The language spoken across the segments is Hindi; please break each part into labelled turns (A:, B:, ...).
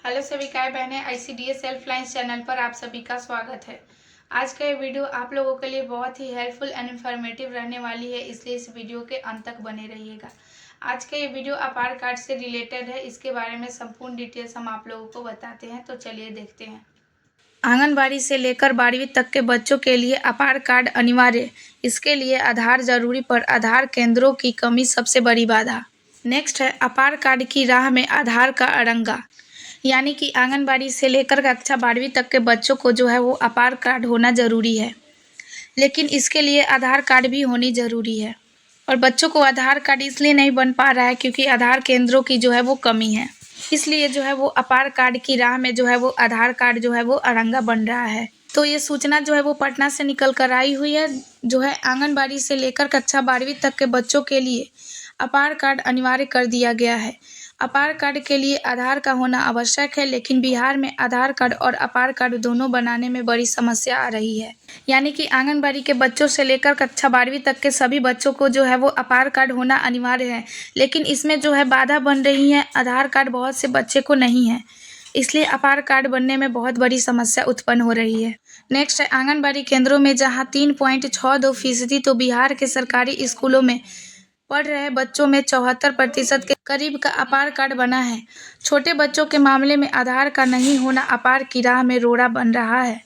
A: हेलो सभी काय बहनें, ICDS हेल्पलाइन चैनल पर आप सभी का स्वागत है। आज का ये वीडियो आप लोगों के लिए बहुत ही हेल्पफुल एंड इन्फॉर्मेटिव रहने वाली है, इसलिए इस वीडियो के अंत तक बने रहिएगा। आज का ये वीडियो आधार कार्ड से रिलेटेड है। इसके बारे में संपूर्ण डिटेल्स हम आप लोगों को बताते हैं, तो चलिए देखते हैं। आंगनबाड़ी से लेकर 12वीं तक के बच्चों के लिए आधार कार्ड अनिवार्य, इसके लिए आधार जरूरी पर आधार केंद्रों की कमी सबसे बड़ी बाधा। नेक्स्ट है आधार कार्ड की राह में आधार का अड़ंगा, यानी कि आंगनबाड़ी से लेकर कक्षा 12वीं तक के बच्चों को जो है वो आधार कार्ड होना ज़रूरी है, लेकिन इसके लिए आधार कार्ड भी होनी ज़रूरी है। और बच्चों को आधार कार्ड इसलिए नहीं बन पा रहा है क्योंकि आधार केंद्रों की जो है वो कमी है, इसलिए जो है वो आधार कार्ड की राह में जो है वो आधार कार्ड जो है वो अड़ंगा बन रहा है। तो ये सूचना जो है वो पटना से निकल कर आई हुई है, जो है आंगनबाड़ी से लेकर कक्षा 12वीं तक के बच्चों के लिए आधार कार्ड अनिवार्य कर दिया गया है। आधार कार्ड के लिए आधार का होना आवश्यक है, लेकिन बिहार में आधार कार्ड और आधार कार्ड दोनों बनाने में बड़ी समस्या आ रही है। यानी कि आंगनबाड़ी के बच्चों से लेकर कक्षा 12वीं तक के सभी बच्चों को जो है वो आधार कार्ड होना अनिवार्य है, लेकिन इसमें जो है बाधा बन रही है, आधार कार्ड बहुत से बच्चे को नहीं है, इसलिए आधार कार्ड बनने में बहुत बड़ी समस्या उत्पन्न हो रही है। नेक्स्ट है आंगनबाड़ी केंद्रों में जहां 3.62% तो बिहार के सरकारी स्कूलों में पढ़ रहे बच्चों में 74% के करीब का आधार कार्ड बना है। छोटे बच्चों के मामले में आधार का नहीं होना आधार की राह में रोड़ा बन रहा है।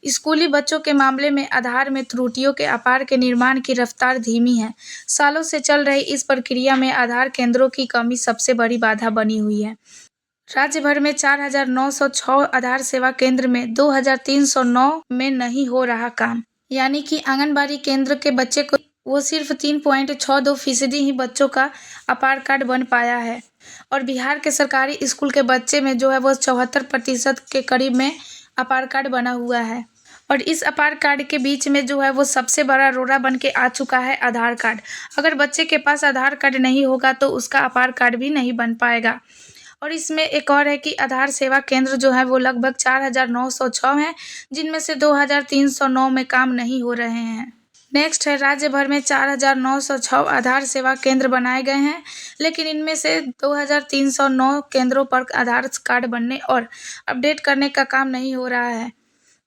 A: स्कूली बच्चों के मामले में आधार में त्रुटियों के आधार के निर्माण की रफ्तार धीमी है। सालों से चल रही इस प्रक्रिया में आधार केंद्रों की कमी सबसे बड़ी बाधा बनी हुई है। राज्य भर में 4,906 आधार सेवा केंद्र में 2,309 में नहीं हो रहा काम, यानी कि आंगनबाड़ी केंद्र के बच्चे को वो सिर्फ 3.62% ही बच्चों का आधार कार्ड बन पाया है, और बिहार के सरकारी स्कूल के बच्चे में जो है वो 74% के करीब में आधार कार्ड बना हुआ है। और इस आधार कार्ड के बीच में जो है वो सबसे बड़ा रोड़ा बन के आ चुका है आधार कार्ड। अगर बच्चे के पास आधार कार्ड नहीं होगा तो उसका आधार कार्ड भी नहीं बन पाएगा। और इसमें एक और है कि आधार सेवा केंद्र जो है वो लगभग 4,906 हैं, जिनमें से 2,309 में काम नहीं हो रहे हैं। नेक्स्ट है राज्य भर में 4,906 आधार सेवा केंद्र बनाए गए हैं, लेकिन इनमें से 2,309 केंद्रों पर आधार कार्ड बनने और अपडेट करने का काम नहीं हो रहा है।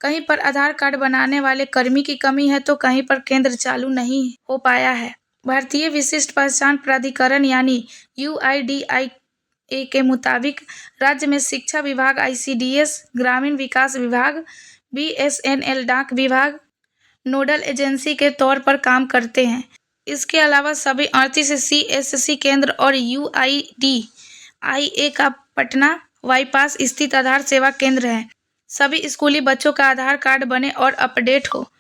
A: कहीं पर आधार कार्ड बनाने वाले कर्मी की कमी है तो कहीं पर केंद्र चालू नहीं हो पाया है। भारतीय विशिष्ट पहचान प्राधिकरण यानी UIDAI के मुताबिक राज्य में शिक्षा विभाग, ICDS, ग्रामीण विकास विभाग, BSNL, डाक विभाग नोडल एजेंसी के तौर पर काम करते हैं। इसके अलावा सभी 38 CSC केंद्र और UIDAI का पटना बाईपास स्थित आधार सेवा केंद्र है। सभी स्कूली बच्चों का आधार कार्ड बने और अपडेट हो,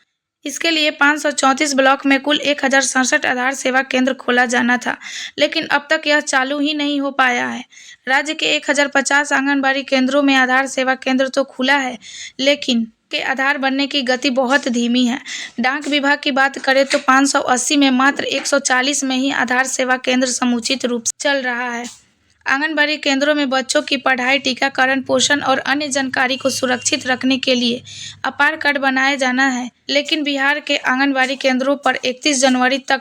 A: इसके लिए 534 ब्लॉक में कुल 1,067 आधार सेवा केंद्र खोला जाना था, लेकिन अब तक यह चालू ही नहीं हो पाया है। राज्य के 1,050 आंगनबाड़ी केंद्रों में आधार सेवा केंद्र तो खुला है, लेकिन के आधार बनने की गति बहुत धीमी है। डाक विभाग की बात करें तो 580 में मात्र 140 में ही आधार सेवा केंद्र समुचित रूप से चल रहा है। आंगनबाड़ी केंद्रों में बच्चों की पढ़ाई, टीकाकरण, पोषण और अन्य जानकारी को सुरक्षित रखने के लिए आधार कार्ड बनाया जाना है, लेकिन बिहार के आंगनबाड़ी केंद्रों पर 31 जनवरी तक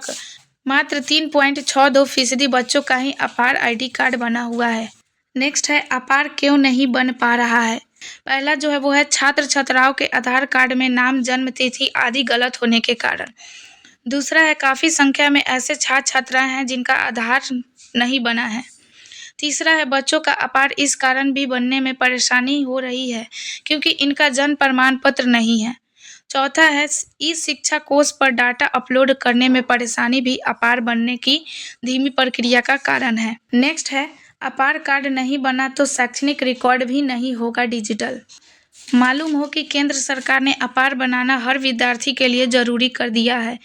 A: मात्र 3.62% बच्चों का ही आधार ID कार्ड बना हुआ है। नेक्स्ट है आधार क्यों नहीं बन पा रहा है। पहला जो है वो है छात्र छात्राओं के आधार कार्ड में नाम, जन्म तिथि आदि गलत होने के कारण। दूसरा है काफ़ी संख्या में ऐसे छात्र छात्राएं हैं जिनका आधार नहीं बना है। तीसरा है बच्चों का आधार इस कारण भी बनने में परेशानी हो रही है क्योंकि इनका जन्म प्रमाण पत्र नहीं है। चौथा है ई शिक्षा कोष पर डाटा अपलोड करने में परेशानी भी आधार बनने की धीमी प्रक्रिया का कारण है। नेक्स्ट है आधार कार्ड नहीं बना तो शैक्षणिक रिकॉर्ड भी नहीं होगा डिजिटल। मालूम हो कि केंद्र सरकार ने आधार बनाना हर विद्यार्थी के लिए जरूरी कर दिया है।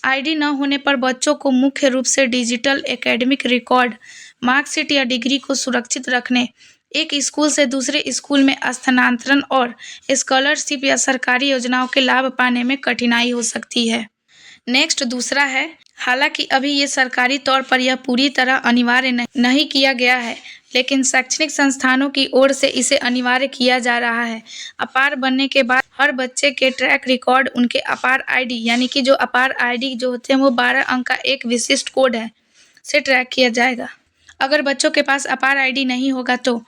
A: ID न होने पर बच्चों को मुख्य रूप से डिजिटल एकेडमिक रिकॉर्ड, मार्कशीट या डिग्री को सुरक्षित रखने, एक स्कूल से दूसरे स्कूल में स्थानांतरण और स्कॉलरशिप या सरकारी योजनाओं के लाभ पाने में कठिनाई हो सकती है। नेक्स्ट दूसरा है, हालांकि अभी ये सरकारी तौर पर यह पूरी तरह अनिवार्य नहीं किया गया है, लेकिन शैक्षणिक संस्थानों की ओर से इसे अनिवार्य किया जा रहा है। आधार बनने के बाद हर बच्चे के ट्रैक रिकॉर्ड उनके आधार ID यानी कि जो आधार ID जो होते हैं वो 12 अंक का एक विशिष्ट कोड है से ट्रैक किया जाएगा। अगर बच्चों के पास आधार ID नहीं होगा तो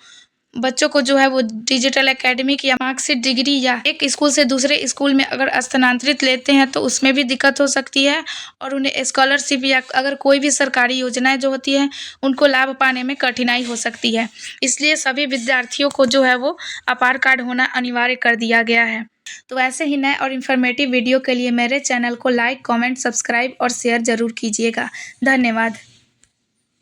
A: बच्चों को जो है वो डिजिटल एकेडमिक या मार्कशीट डिग्री या एक स्कूल से दूसरे स्कूल में अगर स्थानांतरित लेते हैं तो उसमें भी दिक्कत हो सकती है, और उन्हें स्कॉलरशिप या अगर कोई भी सरकारी योजनाएं जो होती हैं उनको लाभ पाने में कठिनाई हो सकती है। इसलिए सभी विद्यार्थियों को जो है वो आधार कार्ड होना अनिवार्य कर दिया गया है। तो ऐसे ही नए और इन्फॉर्मेटिव वीडियो के लिए मेरे चैनल को लाइक, कमेंट, सब्सक्राइब और शेयर जरूर कीजिएगा। धन्यवाद।